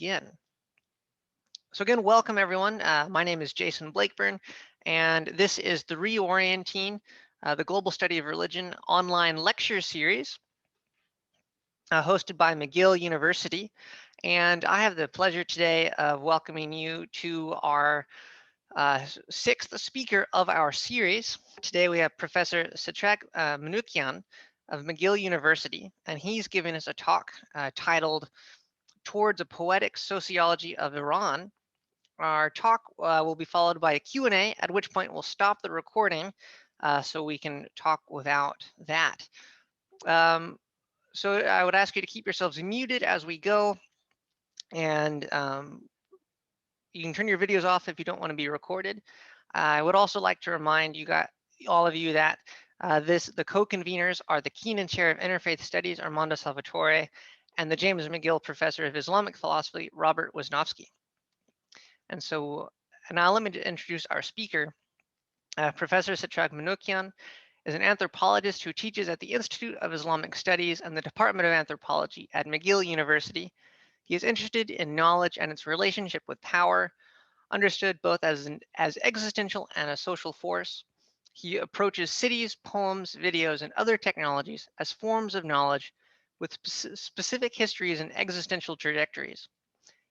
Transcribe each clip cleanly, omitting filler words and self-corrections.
begin. So again, welcome everyone. My name is Jason Blakeburn, and this is the ReOrienting, the Global Study of Religion online lecture series hosted by McGill University. And I have the pleasure today of welcoming you to our sixth speaker of our series. Today we have Professor Setrag Manoukian of McGill University, and he's giving us a talk titled Towards a Poetic Sociology of Iran. Our talk will be followed by a Q&A, at which point we'll stop the recording so we can talk without that. So I would ask you to keep yourselves muted as we go, and you can turn your videos off if you don't want to be recorded. I would also like to remind all of you that the co-conveners are the Keenan Chair of Interfaith Studies, Armando Salvatore, and the James McGill Professor of Islamic Philosophy, Robert Wisnowski. And so now let me introduce our speaker. Professor Setrag Manoukian is an anthropologist who teaches at the Institute of Islamic Studies and the Department of Anthropology at McGill University. He is interested in knowledge and its relationship with power, understood both as existential and a social force. He approaches cities, poems, videos, and other technologies as forms of knowledge with specific histories and existential trajectories.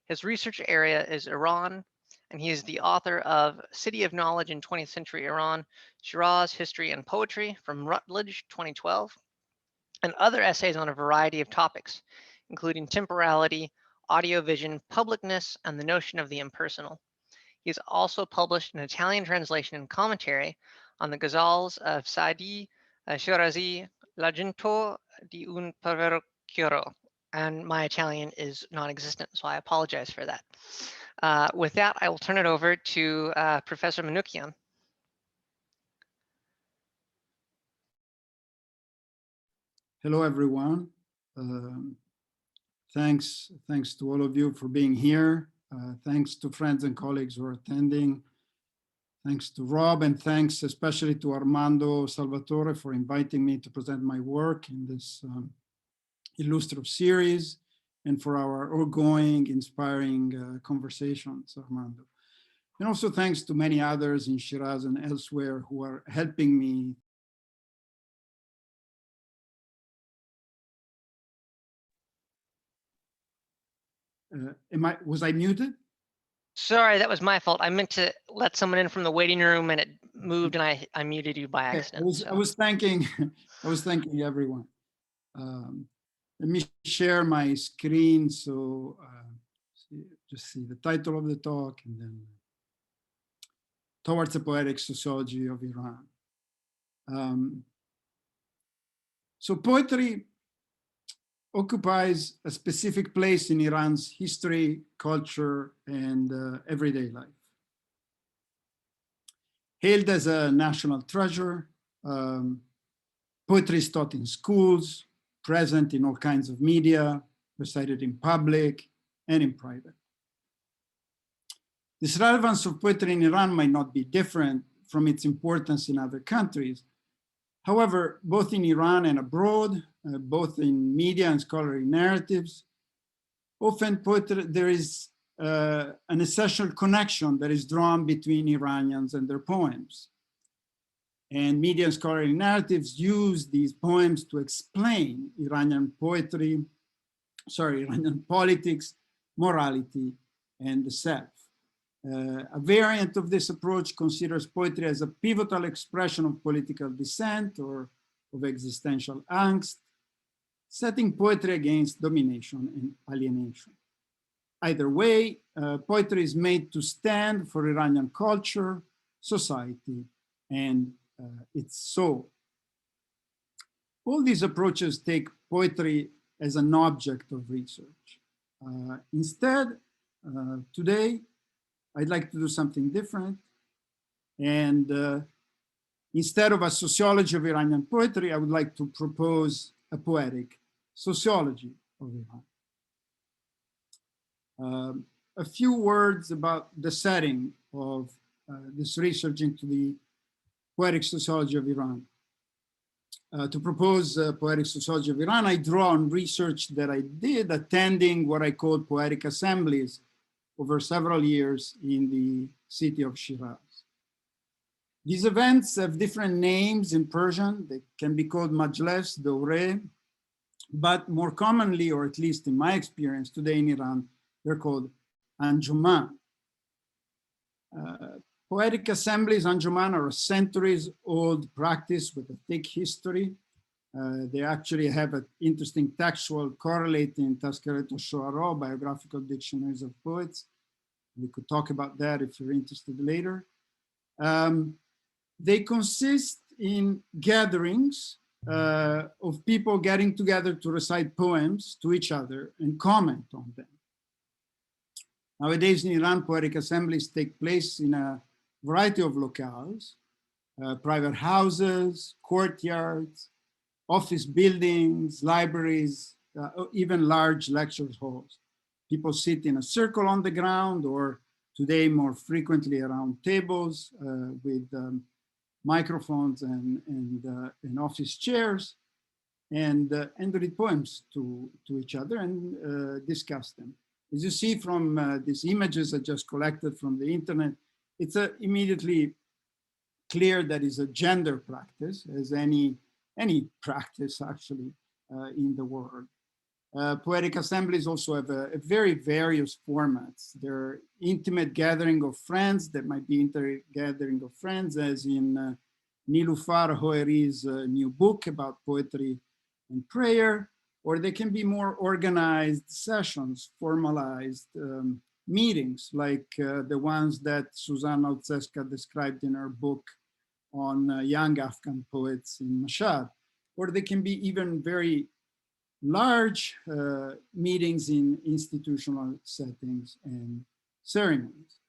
His research area is Iran, and he is the author of City of Knowledge in 20th Century Iran, Shiraz, History and Poetry from Routledge 2012, and other essays on a variety of topics, including temporality, audio vision, publicness, and the notion of the impersonal. He has also published an Italian translation and commentary on the ghazals of Saadi, Shirazi, L'argento di un povero chiaro. And my Italian is non-existent, so I apologize for that. With that, I will turn it over to Professor Manoukian. Hello, everyone. Thanks to all of you for being here. Thanks to friends and colleagues who are attending. Thanks to Rob, and thanks especially to Armando Salvatore for inviting me to present my work in this illustrative series, and for our ongoing inspiring conversations, Armando. And also thanks to many others in Shiraz and elsewhere who are helping me. Was I muted? Sorry, that was my fault. I meant to let someone in from the waiting room and it moved and I muted you by accident. I was thanking everyone. Let me share my screen so just see the title of the talk, and then Towards a Poetic Sociology of Iran. So poetry occupies a specific place in Iran's history, culture, and everyday life. Hailed as a national treasure, poetry is taught in schools, present in all kinds of media, recited in public and in private. This relevance of poetry in Iran might not be different from its importance in other countries. However, both in Iran and abroad, both in media and scholarly narratives, often poetry, there is an essential connection that is drawn between Iranians and their poems. And media and scholarly narratives use these poems to explain Iranian politics, morality, and the self. A variant of this approach considers poetry as a pivotal expression of political dissent or of existential angst, setting poetry against domination and alienation. Either way, poetry is made to stand for Iranian culture, society, and its soul. All these approaches take poetry as an object of research. Instead, today, I'd like to do something different. And instead of a sociology of Iranian poetry, I would like to propose a poetic sociology of Iran. A few words about the setting of this research into the poetic sociology of Iran. to propose Poetic Sociology of Iran, I draw on research that I did attending what I called poetic assemblies over several years in the city of Shiraz. These events have different names in Persian. They can be called majles, doure, but more commonly, or at least in my experience today in Iran, they're called anjuman. Poetic assemblies, anjuman, are a centuries-old practice with a thick history. They actually have an interesting textual correlate in Tazkeret al-Shu'ara, biographical dictionaries of poets. We could talk about that if you're interested later. They consist in gatherings of people getting together to recite poems to each other and comment on them. Nowadays in Iran, poetic assemblies take place in a variety of locales, private houses, courtyards, office buildings, libraries, even large lecture halls. People sit in a circle on the ground, or today more frequently around tables with microphones and office chairs, and read poems to each other and discuss them. As you see from these images I just collected from the internet, it's immediately clear that it's a gender practice, as any practice actually in the world. Poetic assemblies also have a very various formats. They're intimate gathering of friends that might be inter-gathering of friends, as in Nilufar Hoeri's new book about poetry and prayer, or they can be more organized sessions, formalized meetings, like the ones that Susanna Otseska described in her book on young Afghan poets in Mashhad, or they can be even very large meetings in institutional settings and ceremonies.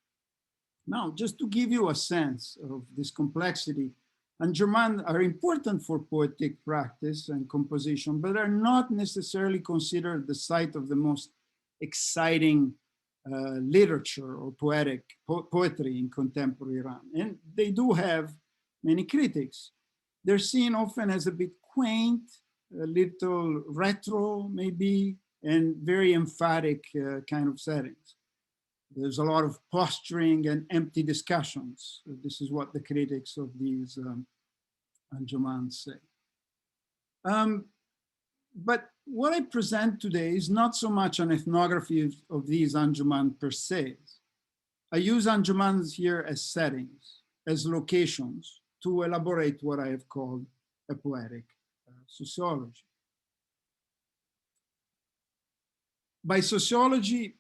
Now, just to give you a sense of this complexity, anjuman are important for poetic practice and composition, but are not necessarily considered the site of the most exciting literature or poetry in contemporary Iran. And they do have many critics. They're seen often as a bit quaint, a little retro maybe, and very emphatic kind of settings. There's a lot of posturing and empty discussions. This is what the critics of these anjumans say. But what I present today is not so much an ethnography of these anjuman per se. I use anjumans here as settings, as locations, to elaborate what I have called a poetic sociology. By sociology,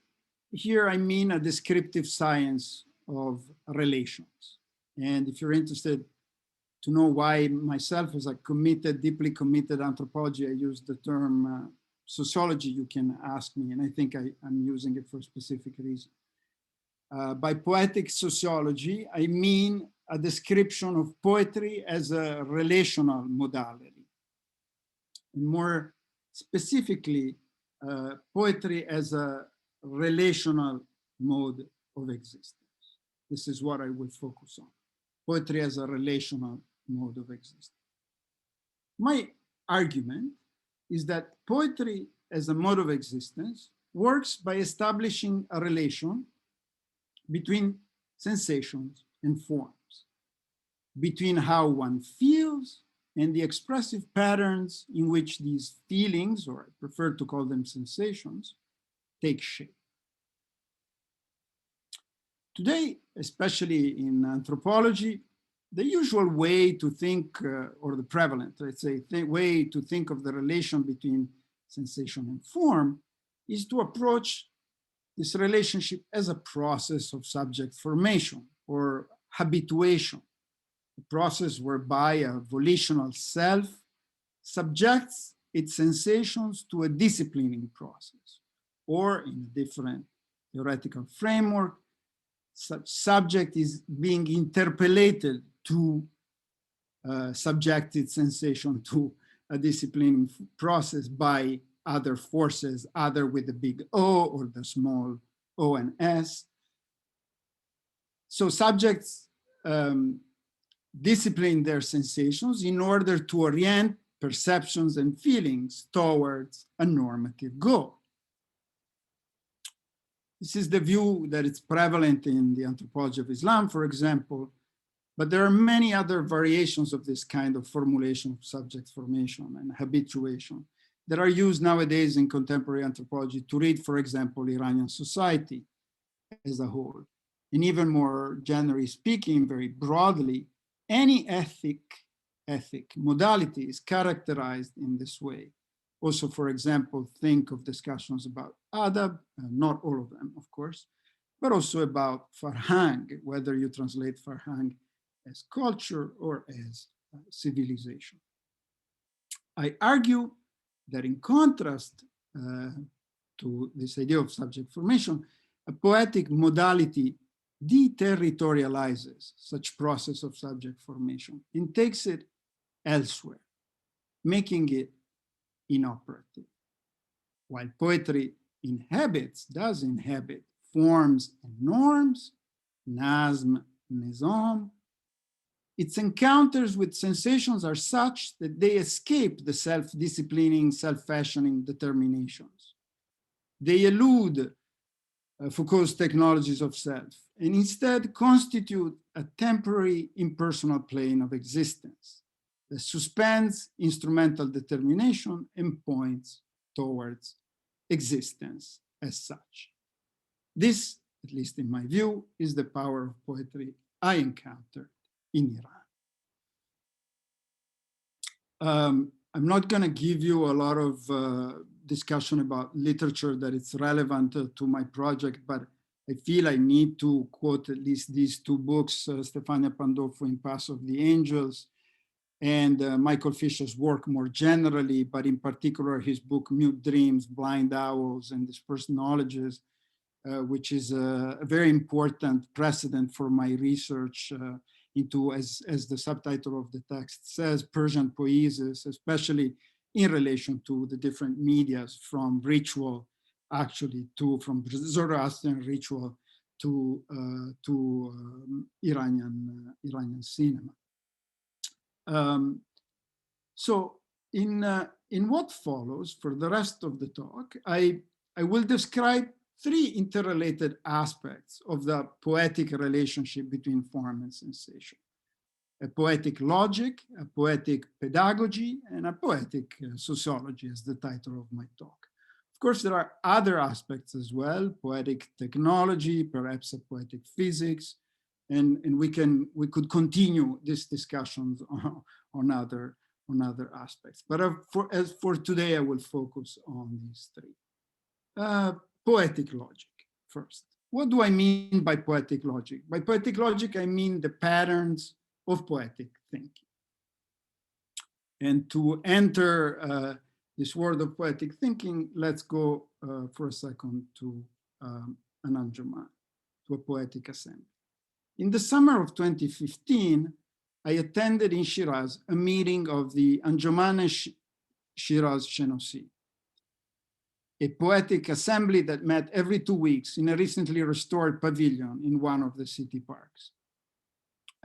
here I mean a descriptive science of relations. And if you're interested to know why myself, as a deeply committed anthropology, I use the term sociology, you can ask me, and I think I'm using it for a specific reason. By poetic sociology, I mean a description of poetry as a relational modality. And more specifically, poetry as a relational mode of existence. This is what I will focus on. Poetry as a relational mode of existence. My argument is that poetry as a mode of existence works by establishing a relation between sensations and forms, between how one feels and the expressive patterns in which these feelings, or I prefer to call them sensations, take shape. Today, especially in anthropology, the usual way to think, or the prevalent, let's say, way to think of the relation between sensation and form is to approach this relationship as a process of subject formation or habituation, a process whereby a volitional self subjects its sensations to a disciplining process, or in a different theoretical framework, such subject is being interpellated to subject its sensation to a disciplining process by other forces, either with the big O or the small O and S. So subjects discipline their sensations in order to orient perceptions and feelings towards a normative goal. This is the view that is prevalent in the anthropology of Islam, for example, but there are many other variations of this kind of formulation of subject formation and habituation that are used nowadays in contemporary anthropology to read, for example, Iranian society as a whole. And even more generally speaking, very broadly, any ethic modality is characterized in this way. Also, for example, think of discussions about adab, not all of them, of course, but also about farhang, whether you translate farhang as culture or as civilization. I argue that in contrast to this idea of subject formation, a poetic modality deterritorializes such process of subject formation and takes it elsewhere, making it inoperative. While poetry does inhabit forms and norms, nazm, nizam, its encounters with sensations are such that they escape the self-disciplining, self-fashioning determinations. They elude Foucault's technologies of self and instead constitute a temporary impersonal plane of existence that suspends instrumental determination and points towards existence as such. This, at least in my view, is the power of poetry I encountered in Iran. I'm not going to give you a lot of discussion about literature that is relevant to my project, but I feel I need to quote at least these two books, Stefania Pandolfo, In Pass of the Angels, and Michael Fisher's work more generally, but in particular his book, Mute Dreams, Blind Owls, and Dispersed Knowledges, which is a very important precedent for my research into, as the subtitle of the text says, Persian poiesis, especially in relation to the different medias, from ritual actually to, from Zoroastrian ritual to Iranian cinema. So in what follows for the rest of the talk, I will describe three interrelated aspects of the poetic relationship between form and sensation: a poetic logic, a poetic pedagogy, and a poetic sociology, as the title of my talk. Of course, there are other aspects as well: poetic technology, perhaps a poetic physics, and we could continue these discussions on other aspects. But as for today, I will focus on these three. Poetic logic first. What do I mean by poetic logic? By poetic logic, I mean the patterns of poetic thinking. And to enter this world of poetic thinking, let's go for a second to an Anjuman, to a poetic assembly. In the summer of 2015, I attended in Shiraz a meeting of the Anjuman Shiraz Shenosi, a poetic assembly that met every 2 weeks in a recently restored pavilion in one of the city parks.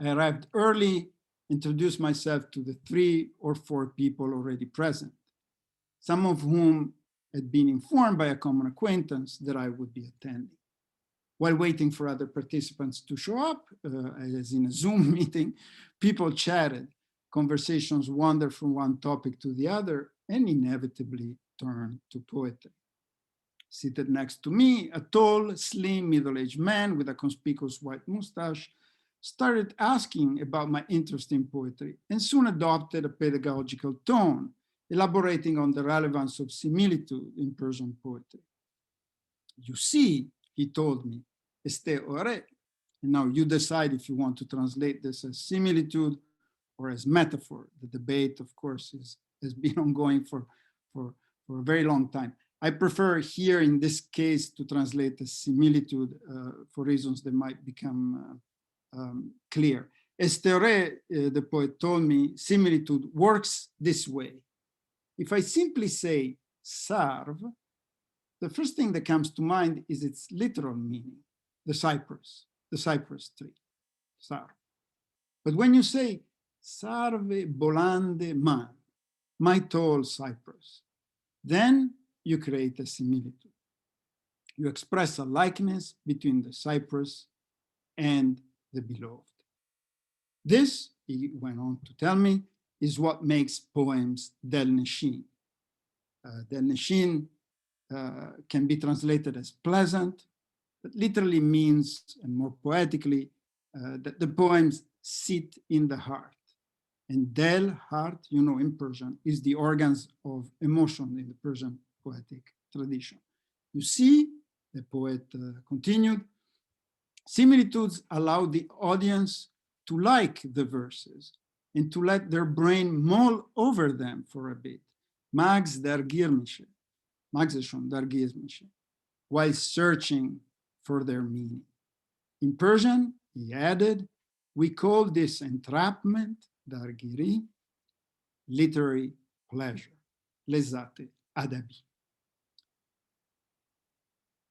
I arrived early, introduced myself to the 3 or 4 people already present, some of whom had been informed by a common acquaintance that I would be attending. While waiting for other participants to show up, as in a Zoom meeting, people chatted, conversations wandered from one topic to the other, and inevitably turned to poetry. Seated next to me, a tall, slim, middle-aged man with a conspicuous white mustache started asking about my interest in poetry and soon adopted a pedagogical tone, elaborating on the relevance of similitude in Persian poetry. You see, he told me, este ore, and now you decide if you want to translate this as similitude or as metaphor. The debate, of course, has been ongoing for a very long time. I prefer here in this case to translate as similitude for reasons that might become clear. Este ore, the poet told me, similitude works this way. If I simply say sarv, the first thing that comes to mind is its literal meaning, the cypress tree, sarv. But when you say sarve bolande man, my tall cypress. Then you create a similitude. You express a likeness between the cypress and the beloved. This, he went on to tell me, is what makes poems Del Neshin. Del Neshin can be translated as pleasant, but literally means, and more poetically, that the poems sit in the heart. And Del, heart, you know, in Persian, is the organs of emotion in the Persian poetic tradition. You see, the poet continued, similitudes allow the audience to like the verses and to let their brain mull over them for a bit. Magz dargir mishe, magzeshon dargir mishe, while searching for their meaning. In Persian, he added, we call this entrapment, dargiri, literary pleasure, lezate adabi.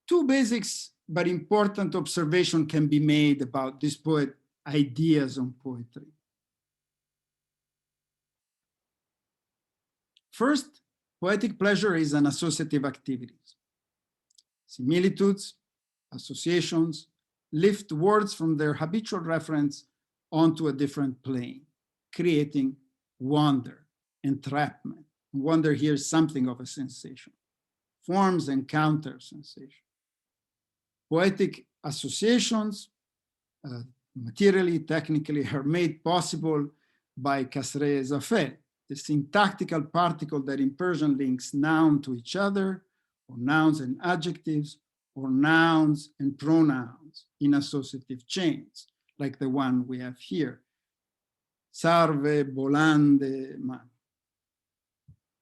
Two basics but important observations can be made about this poet ideas on poetry. First, poetic pleasure is an associative activity. Similitudes, associations, lift words from their habitual reference onto a different plane, creating wonder, entrapment. Wonder here is something of a sensation. Forms and counter sensation. Poetic associations, materially, technically, are made possible by kasre zafeh, the syntactical particle that in Persian links noun to each other, or nouns and adjectives, or nouns and pronouns in associative chains, like the one we have here. Sarve, bolande, man.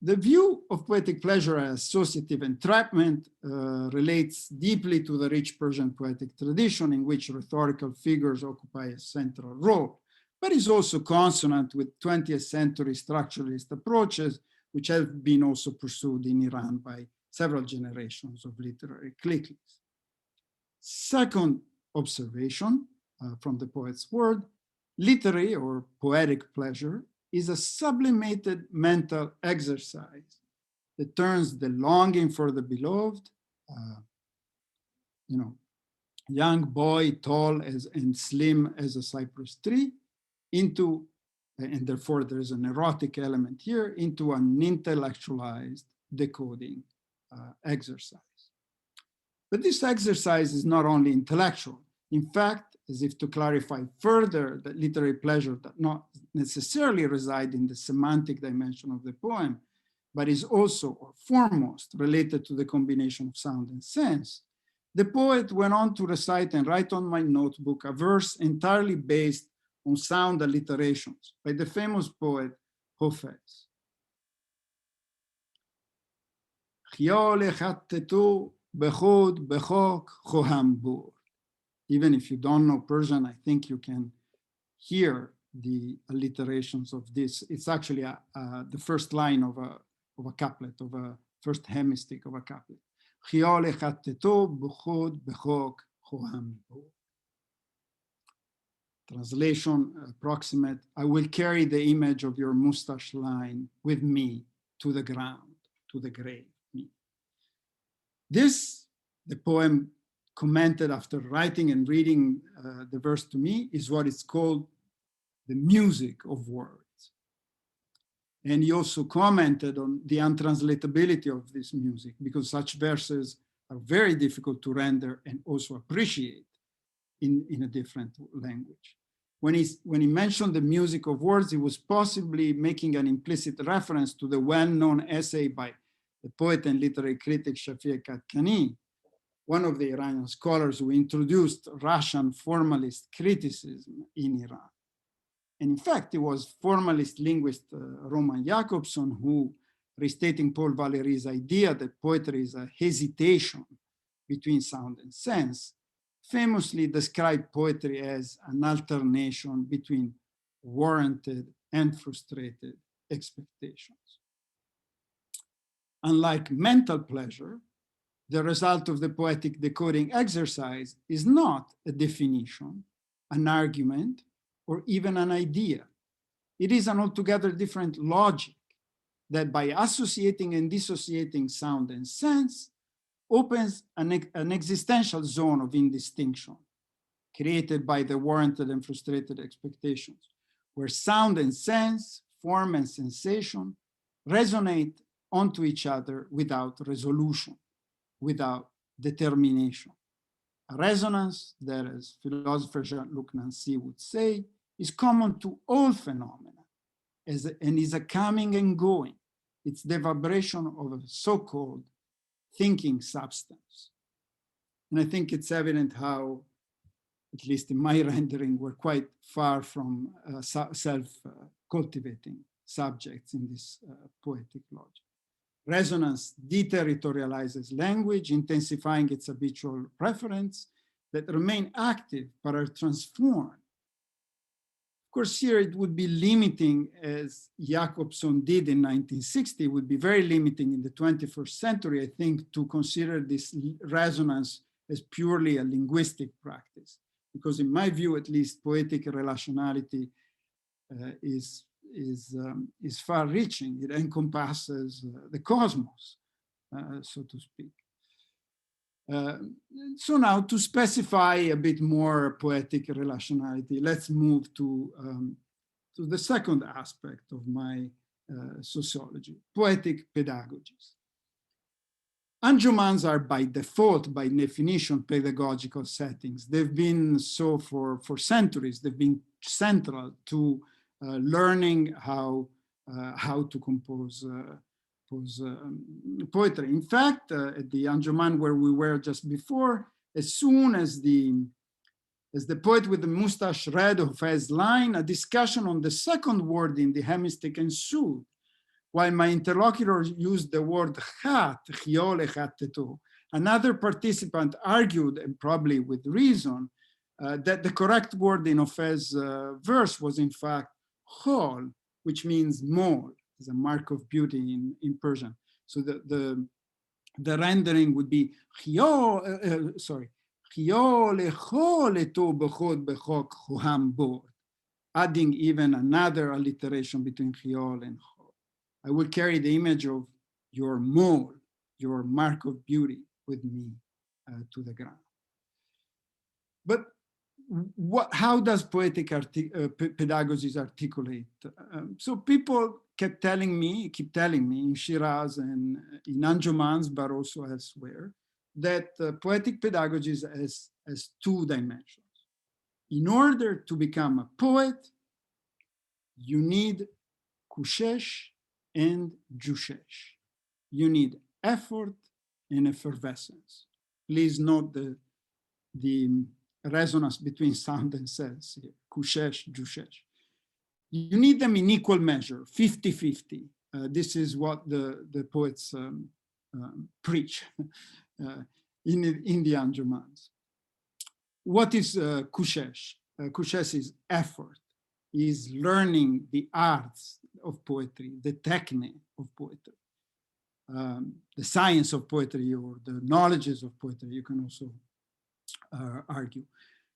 The view of poetic pleasure as associative entrapment relates deeply to the rich Persian poetic tradition in which rhetorical figures occupy a central role, but is also consonant with 20th century structuralist approaches, which have been also pursued in Iran by several generations of literary cliques. Second observation from the poet's word, literary or poetic pleasure is a sublimated mental exercise that turns the longing for the beloved, young boy, tall and slim as a cypress tree, into, and therefore there's an erotic element here, into an intellectualized decoding exercise. But this exercise is not only intellectual. In fact, as if to clarify further that literary pleasure does not necessarily reside in the semantic dimension of the poem, but is also or foremost related to the combination of sound and sense, the poet went on to recite and write on my notebook a verse entirely based on sound alliterations by the famous poet Hafez. Even if you don't know Persian, I think you can hear the alliterations of this. It's actually the first line of a couplet, of a first hemistich of a couplet. Translation approximate, I will carry the image of your mustache line with me to the ground, to the grave. Me. This, the poem commented after writing and reading the verse to me, is what is called the music of words. And he also commented on the untranslatability of this music, because such verses are very difficult to render and also appreciate in a different language. When he mentioned the music of words, he was possibly making an implicit reference to the well-known essay by the poet and literary critic Shafiq Katkani, one of the Iranian scholars who introduced Russian formalist criticism in Iran. And in fact, it was formalist linguist Roman Jakobson who, restating Paul Valéry's idea that poetry is a hesitation between sound and sense, famously described poetry as an alternation between warranted and frustrated expectations. Unlike mental pleasure, the result of the poetic decoding exercise is not a definition, an argument, or even an idea. It is an altogether different logic. that by associating and dissociating sound and sense opens an existential zone of indistinction created by the warranted and frustrated expectations, where sound and sense, form and sensation resonate onto each other without resolution, without determination. A resonance that, as philosopher Jean-Luc Nancy would say, is common to all phenomena and is a coming and going. It's the vibration of a so-called thinking substance. And I think it's evident how, at least in my rendering, we're quite far from self-cultivating subjects in this poetic logic. Resonance deterritorializes language, intensifying its habitual preference that remain active but are transformed. Of course, here it would be limiting, as Jacobson did in 1960, it would be very limiting in the 21st century, I think, to consider this resonance as purely a linguistic practice. Because in my view, at least, poetic relationality is far-reaching. It encompasses the cosmos, so to speak. So now, to specify a bit more poetic relationality, let's move to the second aspect of my sociology, poetic pedagogies. Anjumans are by default, by definition, pedagogical settings. They've been so for centuries. They've been central to learning how to compose poetry. In fact, at the Anjuman where we were just before, as soon as the poet with the mustache read Hafez's line, a discussion on the second word in the hemistich ensued. While my interlocutor used the word chat, another participant argued, and probably with reason, that the correct word in Hafez's verse was in fact khol, which means mole, is a mark of beauty in Persian. So the rendering would be adding even another alliteration between chiol and chol. I will carry the image of your mole, your mark of beauty, with me to the ground. But how does poetic pedagogies articulate? So people keep telling me in Shiraz and in Anjumans, but also elsewhere, that poetic pedagogies has two dimensions. In order to become a poet, you need kushesh and jushesh. You need effort and effervescence. Please note the resonance between sound and sense here, kushesh, jushesh. You need them in equal measure, 50-50. This is what the poets preach in the Anjumans. What is kushesh? Kushesh is effort, is learning the arts of poetry, the technique of poetry, the science of poetry, or the knowledges of poetry, you can also argue.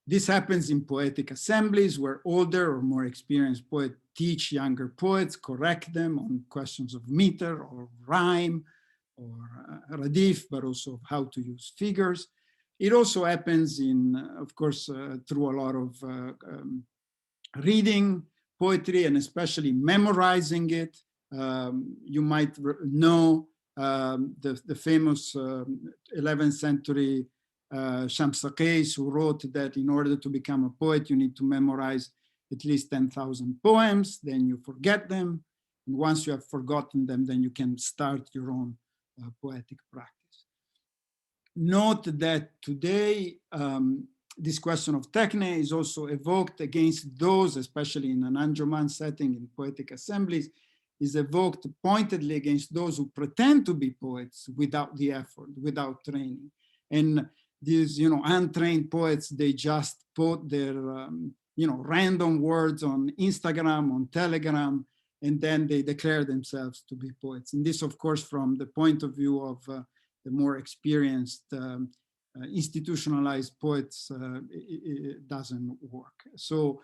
This happens in poetic assemblies where older or more experienced poets teach younger poets, correct them on questions of meter or rhyme or radif, but also how to use figures. It also happens in, of course, through a lot of reading poetry and especially memorizing it. You might know the famous 11th century Shams Qais, who wrote that in order to become a poet, you need to memorize at least 10,000 poems, then you forget them. And once you have forgotten them, then you can start your own poetic practice. Note that today, this question of techne is also evoked against those, especially in an Anjuman setting in poetic assemblies, is evoked pointedly against those who pretend to be poets without the effort, without training. And these, untrained poets, they just put their, random words on Instagram, on Telegram, and then they declare themselves to be poets. And this, of course, from the point of view of the more experienced, institutionalized poets, it doesn't work. So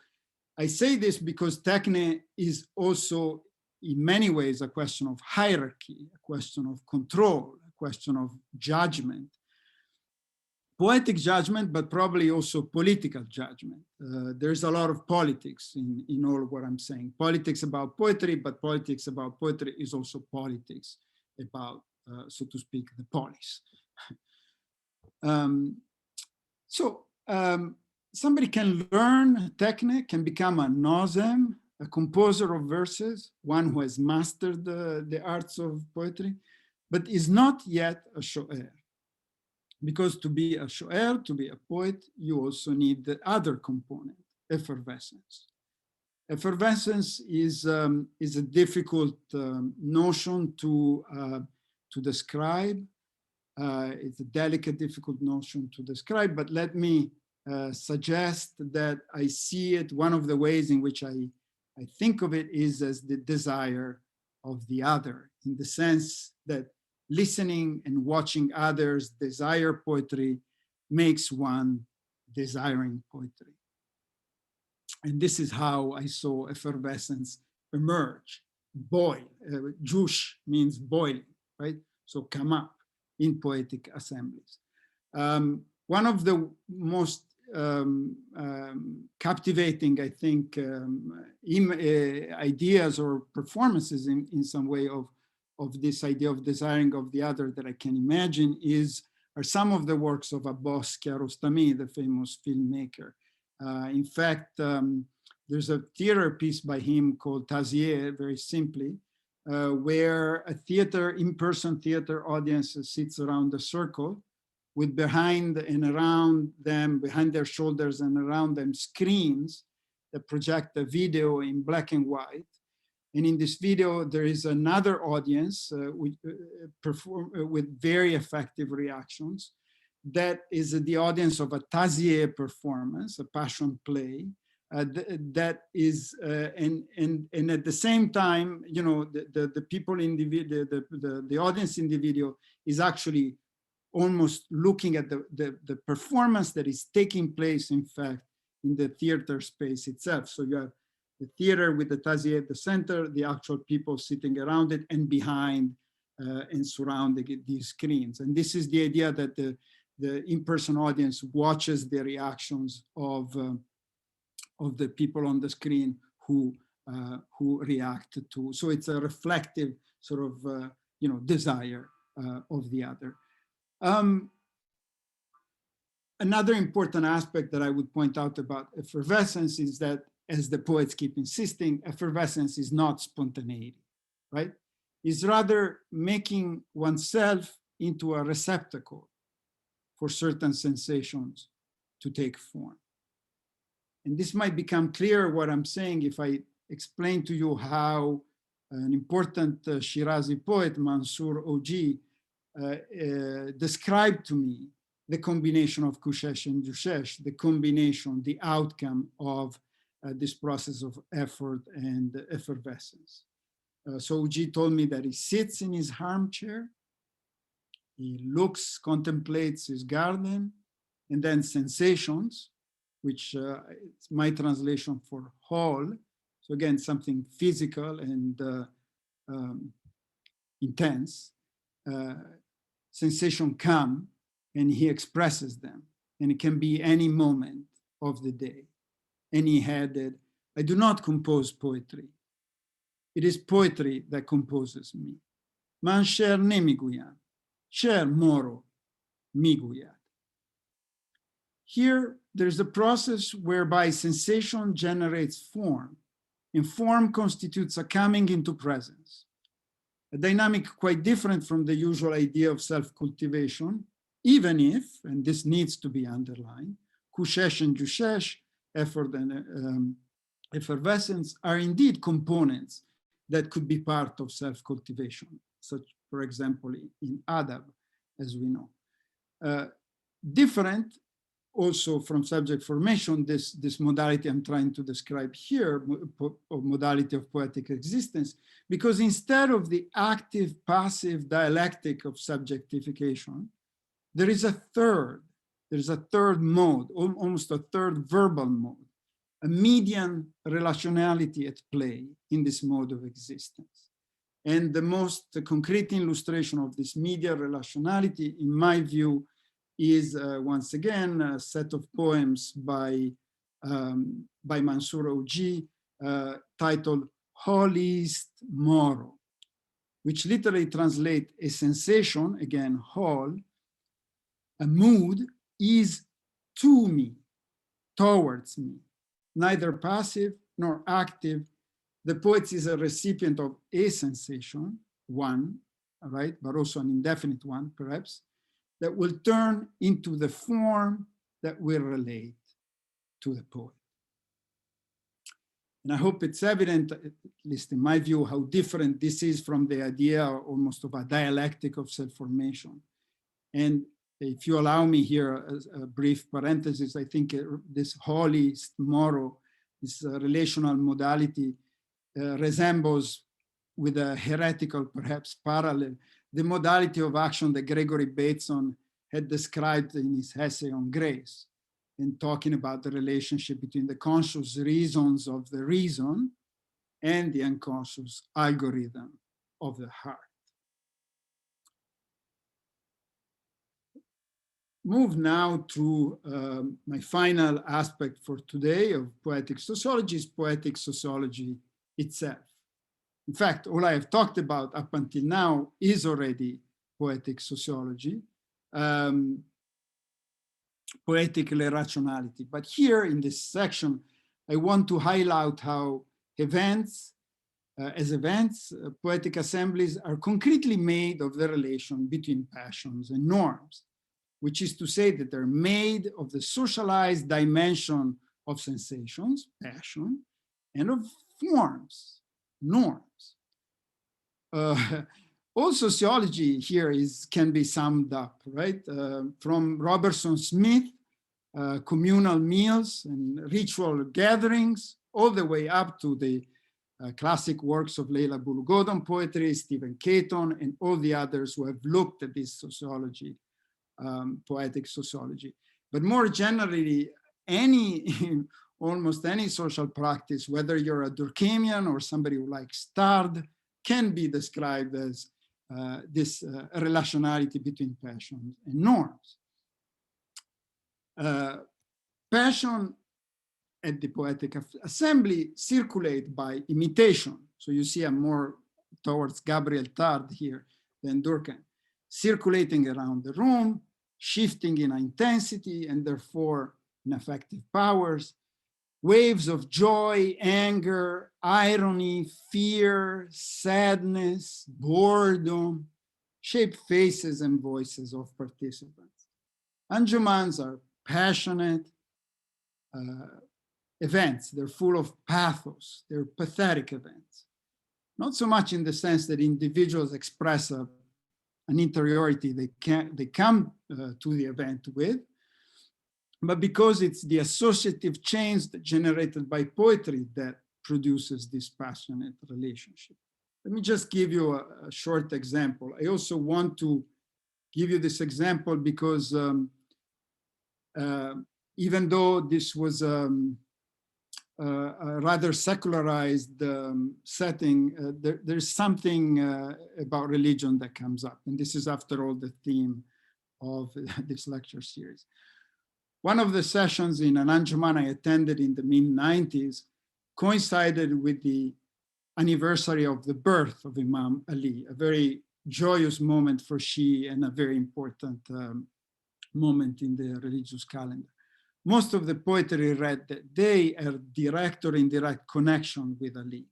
I say this because techne is also in many ways a question of hierarchy, a question of control, a question of judgment. Poetic judgment, but probably also political judgment. There's a lot of politics in all of what I'm saying. Politics about poetry, but politics about poetry is also politics about, so to speak, the polis. Somebody can learn technique, can become a nozem, a composer of verses, one who has mastered the arts of poetry, but is not yet a shoer. Because to be a shoer, to be a poet, you also need the other component, effervescence. Effervescence is a difficult notion to describe. It's a delicate, difficult notion to describe, but let me suggest that I see it, one of the ways in which I think of it is as the desire of the other, in the sense that listening and watching others desire poetry makes one desiring poetry. And this is how I saw effervescence emerge, boil. Jush means boiling, right? So come up in poetic assemblies. One of the most captivating, I think, ideas or performances in some way of this idea of desiring of the other that I can imagine are some of the works of Abbas Kiarostami, the famous filmmaker. In fact, there's a theater piece by him called Tazieh, very simply, where a theater, in-person theater audience sits around a circle with behind and around them, behind their shoulders and around them screens that project a video in black and white. And in this video, there is another audience with very effective reactions. That is the audience of a Tazieh performance, a passion play. That is, and at the same time, you know, the people in the video, the audience in the video is actually almost looking at the performance that is taking place, in fact, in the theater space itself. So you have the theater with the Tazieh at the center, the actual people sitting around it, and behind and surrounding these screens. And this is the idea that the in-person audience watches the reactions of the people on the screen who react to. So it's a reflective sort of you know, desire of the other. Another important aspect that I would point out about effervescence is that, as the poets keep insisting, effervescence is not spontaneity, right? It's rather making oneself into a receptacle for certain sensations to take form. And this might become clear what I'm saying if I explain to you how an important Shirazi poet, Mansour Oji, described to me the combination of kushesh and jushesh, the combination, the outcome of this process of effort and effervescence. So Oji told me that he sits in his armchair, he looks, contemplates his garden, and then sensations, which is my translation for whole. So again, something physical and intense. Sensation come and he expresses them. And it can be any moment of the day. And he added, I do not compose poetry. It is poetry that composes me. Man cher ne miguyan, cher moro miguyat. Here, there's a process whereby sensation generates form, and form constitutes a coming into presence. A dynamic quite different from the usual idea of self-cultivation, even if, and this needs to be underlined, kushesh and jushesh, effort and effervescence, are indeed components that could be part of self-cultivation, such, for example, in adab, as we know. Different also from subject formation, this modality I'm trying to describe here, of modality of poetic existence, because instead of the active passive dialectic of subjectification, there is a third mode, almost a third verbal mode, a median relationality at play in this mode of existence. And the most concrete illustration of this median relationality, in my view, is once again a set of poems by Mansour Oji titled Holiest Moro, which literally translates a sensation, again, hol, a mood is to me, towards me, neither passive nor active. The poet is a recipient of a sensation, one, right, but also an indefinite one, perhaps, that will turn into the form that will relate to the poet. And I hope it's evident, at least in my view, how different this is from the idea almost of a dialectic of self-formation. And if you allow me here a brief parenthesis, I think this holiest moro, this relational modality resembles, with a heretical perhaps parallel, the modality of action that Gregory Bateson had described in his essay on grace, in talking about the relationship between the conscious reasons of the reason and the unconscious algorithm of the heart. Move now to my final aspect for today of poetic sociology is poetic sociology itself. In fact, all I have talked about up until now is already poetic sociology, poetic irrationality. But here in this section, I want to highlight how events, poetic assemblies are concretely made of the relation between passions and norms, which is to say that they're made of the socialized dimension of sensations, passion, and of forms, norms. All sociology here can be summed up, right? From Robertson Smith, communal meals and ritual gatherings, all the way up to the classic works of Leila Bulugodon poetry, Stephen Caton, and all the others who have looked at this sociology, poetic sociology. But more generally, almost any social practice, whether you're a Durkheimian or somebody who likes Tard, can be described as this relationality between passion and norms. Passion at the poetic assembly circulate by imitation. So you see I'm more towards Gabriel Tard here than Durkheim, circulating around the room, shifting in intensity and therefore in affective powers, waves of joy, anger, irony, fear, sadness, boredom, shape faces and voices of participants. Anjumans are passionate events. They're full of pathos. They're pathetic events. Not so much in the sense that individuals express an interiority they come to the event with, but because it's the associative chains generated by poetry that produces this passionate relationship. Let me just give you a short example. I also want to give you this example because even though this was a rather secularized setting, there's something about religion that comes up. And this is, after all, the theme of this lecture series. One of the sessions in an Anjuman I attended in the mid-90s coincided with the anniversary of the birth of Imam Ali, a very joyous moment for Shia and a very important moment in the religious calendar. Most of the poetry read that day are direct or indirect connection with Ali.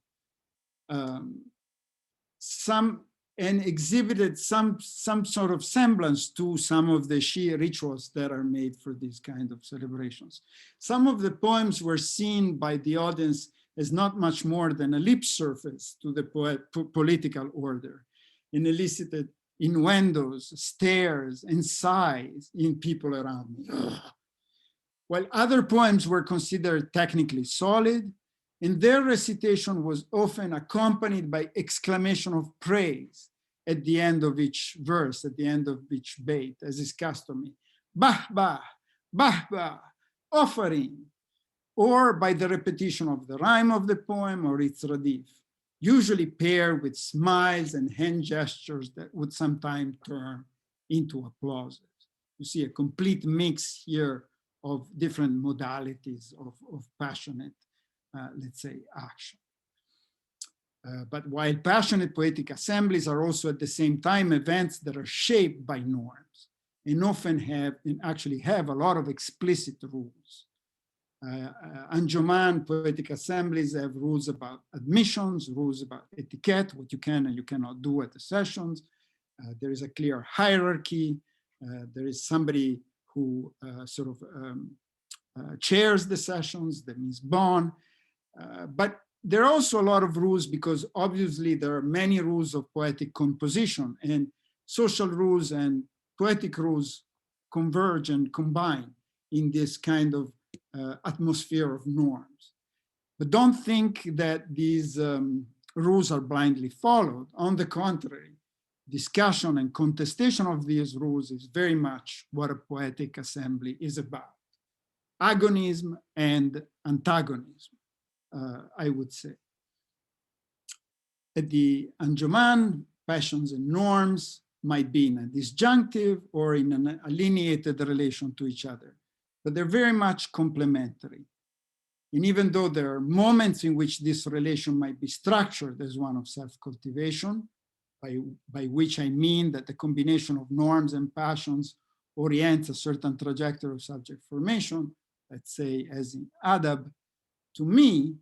And exhibited some sort of semblance to some of the Shia rituals that are made for these kind of celebrations. Some of the poems were seen by the audience as not much more than a lip service to the political order, and elicited innuendos, stares, and sighs in people around me. While other poems were considered technically solid, and their recitation was often accompanied by exclamation of praise at the end of each verse, at the end of each bait, as is customary. Bah, bah, bah, bah, offering. or by the repetition of the rhyme of the poem or its radif, usually paired with smiles and hand gestures that would sometimes turn into applauses. You see a complete mix here of different modalities of passionate, let's say, action. But while passionate poetic assemblies are also at the same time events that are shaped by norms and often have, and actually have a lot of explicit rules. Anjuman poetic assemblies have rules about admissions, rules about etiquette, what you can and you cannot do at the sessions. There is a clear hierarchy. There is somebody who chairs the sessions, the Mizbon. But there are also a lot of rules because obviously there are many rules of poetic composition, and social rules and poetic rules converge and combine in this kind of atmosphere of norms. But don't think that these rules are blindly followed. On the contrary, discussion and contestation of these rules is very much what a poetic assembly is about. Agonism and antagonism, I would say. At the Anjuman, passions and norms might be in a disjunctive or in an alienated relation to each other, but they're very much complementary. And even though there are moments in which this relation might be structured as one of self-cultivation, by which I mean that the combination of norms and passions orients a certain trajectory of subject formation, let's say as in Adab, to me,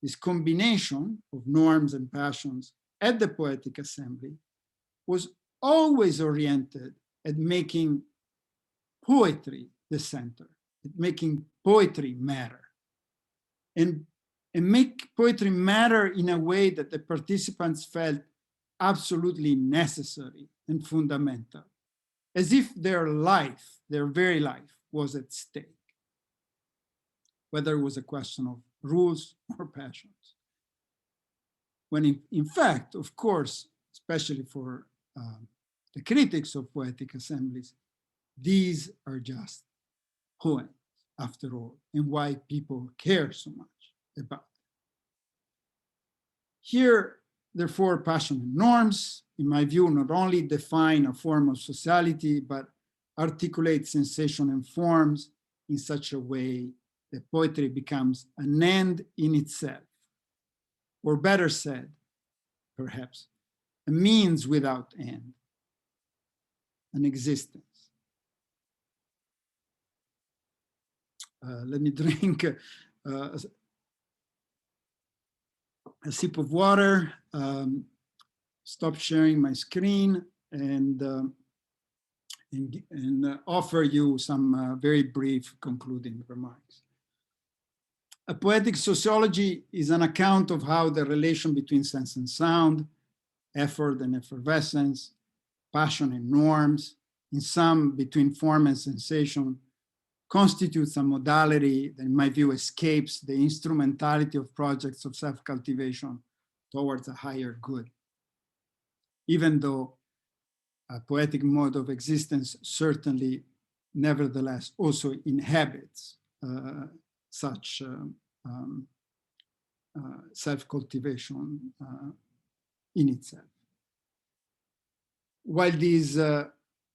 this combination of norms and passions at the poetic assembly was always oriented at making poetry the center, at making poetry matter. And make poetry matter in a way that the participants felt absolutely necessary and fundamental, as if their life, their very life, was at stake, whether it was a question of rules or passions. When in fact, of course, especially for the critics of poetic assemblies, these are just poems after all, and why people care so much about them. Here, therefore, passion and norms, in my view, not only define a form of sociality, but articulate sensation and forms in such a way that poetry becomes an end in itself, or better said, perhaps, a means without end, an existence. Let me drink a sip of water, stop sharing my screen, and offer you some very brief concluding remarks. A poetic sociology is an account of how the relation between sense and sound, effort and effervescence, passion and norms, in some between form and sensation, constitutes a modality that, in my view, escapes the instrumentality of projects of self-cultivation towards a higher good. Even though a poetic mode of existence certainly, nevertheless, also inhabits such self-cultivation in itself. While these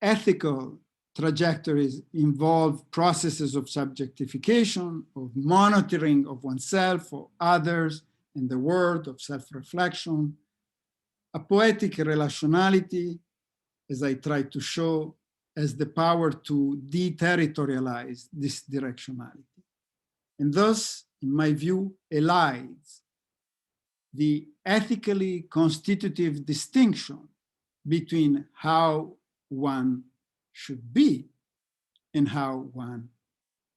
ethical trajectories involve processes of subjectification, of monitoring of oneself or others and the world, of self-reflection, a poetic relationality, as I try to show, has the power to deterritorialize this directionality. And thus, in my view, elides the ethically constitutive distinction between how one should be and how one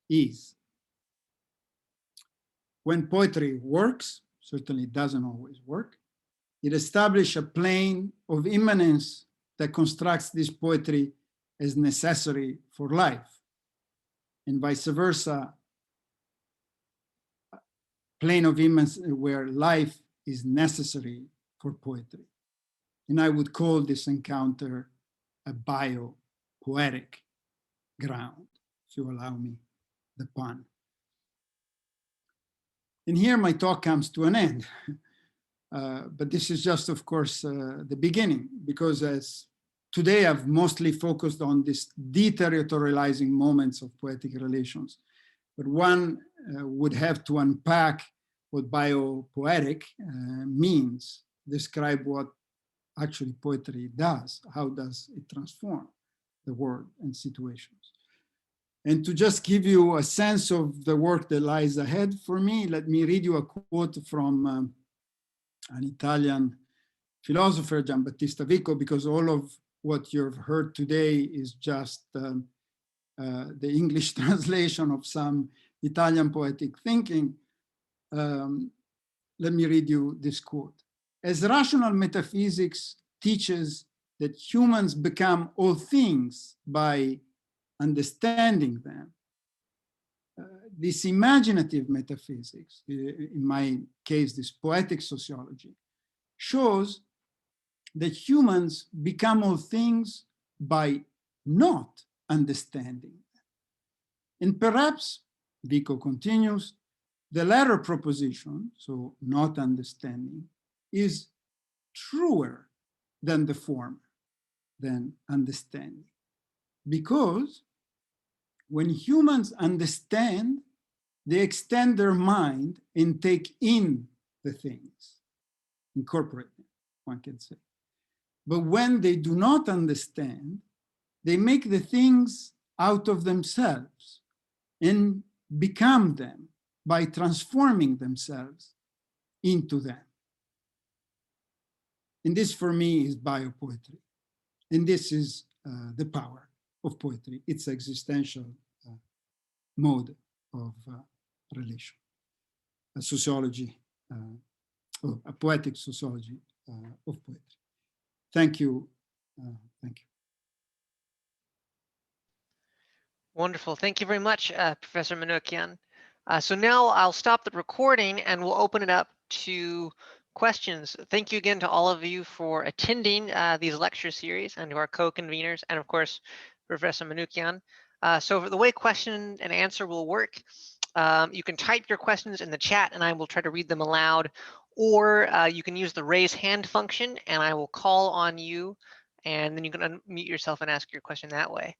is. When poetry works, certainly it doesn't always work, it establishes a plane of immanence that constructs this poetry as necessary for life, and vice versa, plane of immanence where life is necessary for poetry. And I would call this encounter a bio-poetic ground, if you allow me the pun. And here my talk comes to an end. But this is just, of course, the beginning, because as today I've mostly focused on these deterritorializing moments of poetic relations. But one would have to unpack what biopoetic means, describe what actually poetry does, how does it transform the world and situations. And to just give you a sense of the work that lies ahead for me, let me read you a quote from an Italian philosopher, Giambattista Vico, because all of what you've heard today is just the English translation of some Italian poetic thinking. Let me read you this quote. As rational metaphysics teaches that humans become all things by understanding them, this imaginative metaphysics, in my case, this poetic sociology, shows that humans become all things by not understanding them. And perhaps, Vico continues, the latter proposition, so not understanding, is truer than the former, than understanding. Because when humans understand, they extend their mind and take in the things, incorporate them, one can say. But when they do not understand, they make the things out of themselves and become them by transforming themselves into them. And this for me is biopoetry. And this is the power of poetry, its existential mode of relation, a sociology, a poetic sociology of poetry. Thank you. Thank you. Wonderful. Thank you very much, Professor Manoukian. So now I'll stop the recording and we'll open it up to questions. Thank you again to all of you for attending these lecture series, and to our co-conveners, and of course, Professor Manoukian. So for the way question and answer will work, you can type your questions in the chat and I will try to read them aloud, or you can use the raise hand function and I will call on you, and then you can unmute yourself and ask your question that way.